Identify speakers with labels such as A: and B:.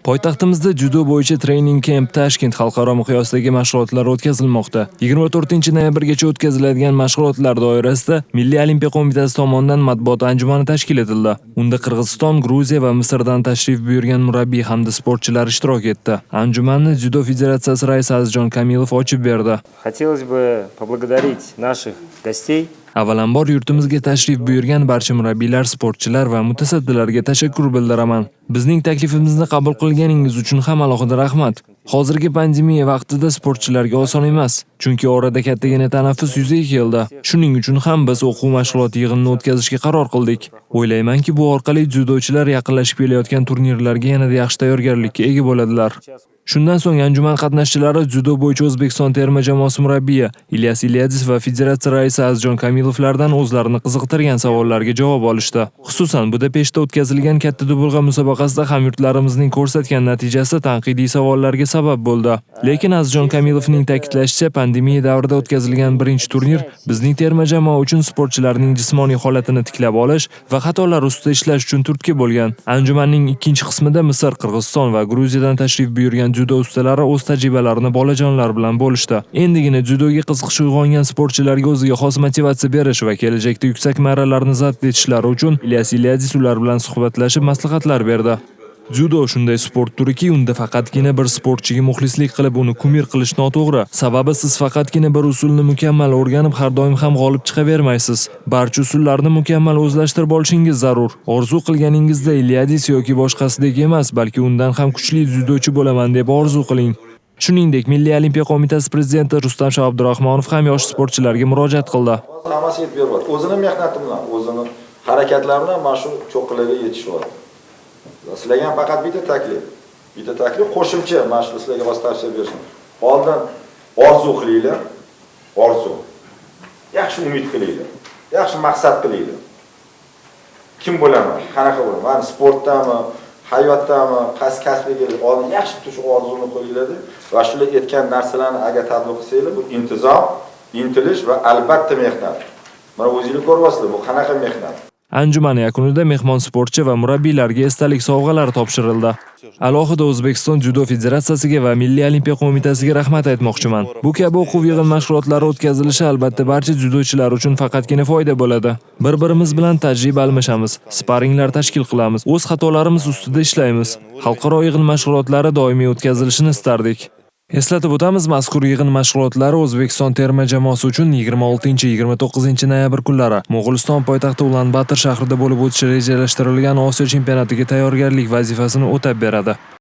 A: Poytaxtimizda judo bo'yicha treyning camp Tashkent xalqaro miqyosidagi mashg'ulotlar o'tkazilmoqda. 24-noyabrgacha o'tkaziladigan mashg'ulotlar doirasida Milliy olimpiya qo'mitasi tomonidan matbuot anjumani tashkil etildi. Unda Qirg'iziston, Gruziya va Misrdan tashrif buyurgan murabbiy hamda sportchilar ishtirok etdi. Anjumanni Judo federatsiyasi raisi Azizjon Kamilov ochib berdi.
B: Хотелось бы поблагодарить наших гостей.
A: Avvalambor yurtimizga tashrif buyurgan barcha murabbiylar, sportchilar va mutasaddilarga tashakkur bildiraman. Bizning taklifimizni qabul qilganingiz uchun ham alohida rahmat. Hozirgi pandemiya vaqtida sportchilarga oson emas, chunki orada kattagina tanaffus yuzaga keldi. Shuning uchun ham biz o'quv mashg'ulot yig'inini o'tkazishga qaror qildik. O'ylaymanki, bu orqali judochilar yaqinlashib kelayotgan turnirlarga yanada yaxshi tayyorgarlikka ega bo'ladilar. Shundan so'ng anjuman qatnashchilari judo bo'yicha O'zbekiston terma jamoasi murabbiyi Ilyas Ilyadis va federatsiya raisi Azizjon Kamilovlardan o'zlarini qiziqtirgan savollarga javob olishdi. Xususan, Budapeshtda o'tkazilgan katta dubulg'a musobaqasida hamyurtlarimizning ko'rsatgan natijasi tanqidiy savollarga sabab bo'ldi. Lekin Azizjon Kamilovning ta'kidlashicha, pandemiya davrida o'tkazilgan birinchi turnir bizning terma jamoa uchun sportchilarning jismoniy holatini tiklab olish va xatolar ustida ishlash uchun turtki bo'lgan. Anjumanning ikkinchi qismida Misr, Qirg'iziston va Gruziyadan tashrif buyurgan judo ustalari o'z tajribalarini bolajonlar bilan bo'lishdi. Endigina judoga qiziqish uyg'ongan sportchilarga o'ziga xos motivatsiya berish va kelajakda yuksak marralarni zabt etishlari uchun Ilyas Ilyadis ular bilan suhbatlashib maslahatlar berdi. Judo shunday sport turiki, unda faqatgina bir sportchiga muxlislik qilib uni kumir qilish noto'g'ri. Sababi siz faqatgina bir usulni mukammal o'rganib, har doim ham g'olib chiqavermaysiz. Barcha usullarni mukammal o'zlashtirib olishingiz zarur. Orzu qilganingizda Ilyadis yoki boshqasidek emas, balki undan ham kuchli judochi bo'laman deb orzu qiling. Shuningdek, Milliy olimpiya qo'mitasi prezidenti Rustam Abdurahmonov ham yosh sportchilarga murojaat qildi.
C: Hammasi yetib beryapti. O'zini mehnati bilan, o'zini harakatlari bilan mana shu cho'qqilarga yetishyapti. Sizlarga ham faqat bitta taklif qo'shimcha mana shu sizlarga xos tavsiya berishim. Oldin orzu qilinglar, orzu. Yaxshi umid qilinglar, yaxshi maqsad qilinglar. Kim bo'laman, qanaqa bo'laman, mana sportdami, hayotdami, qaysi kasbiga oldin yaxshi shu orzuni qo'yinglar va shular aytgan narsalarni agar tatbiq qilsanglar, bu intizom, intilish va albatta mehnat. Mana o'zingiz ko'ryapsizlar, bu qanaqa mehnat.
A: Anjuman yakunida mehmon sportchi va murabbiylarga esdalik sovg'alar topshirildi. Alohida O'zbekiston Judo federatsiyasiga va Milliy olimpiya qo'mitasiga rahmat aytmoqchiman. Bu kabi o'quv yig'in mashg'ulotlari o'tkazilishi albatta barcha judochilar uchun faqatgina foyda bo'ladi. Bir-birimiz bilan tajriba almashamiz, sparinglar tashkil qilamiz, o'z xatolarimiz ustida ishlaymiz. Xalqaro yig'in mashg'ulotlari doimiy o'tkazilishini istardik. Eslatib o'tamiz, mazkur yig'in mashg'ulotlari O'zbekiston terma jamoasi uchun 26-29 noyabr kunlari Mo'g'uliston poytaxti Ulan-Bator shahrida bo'lib o'tishi rejalashtirilgan Osiyo chempionatiga tayyorgarlik vazifasini o'tab beradi.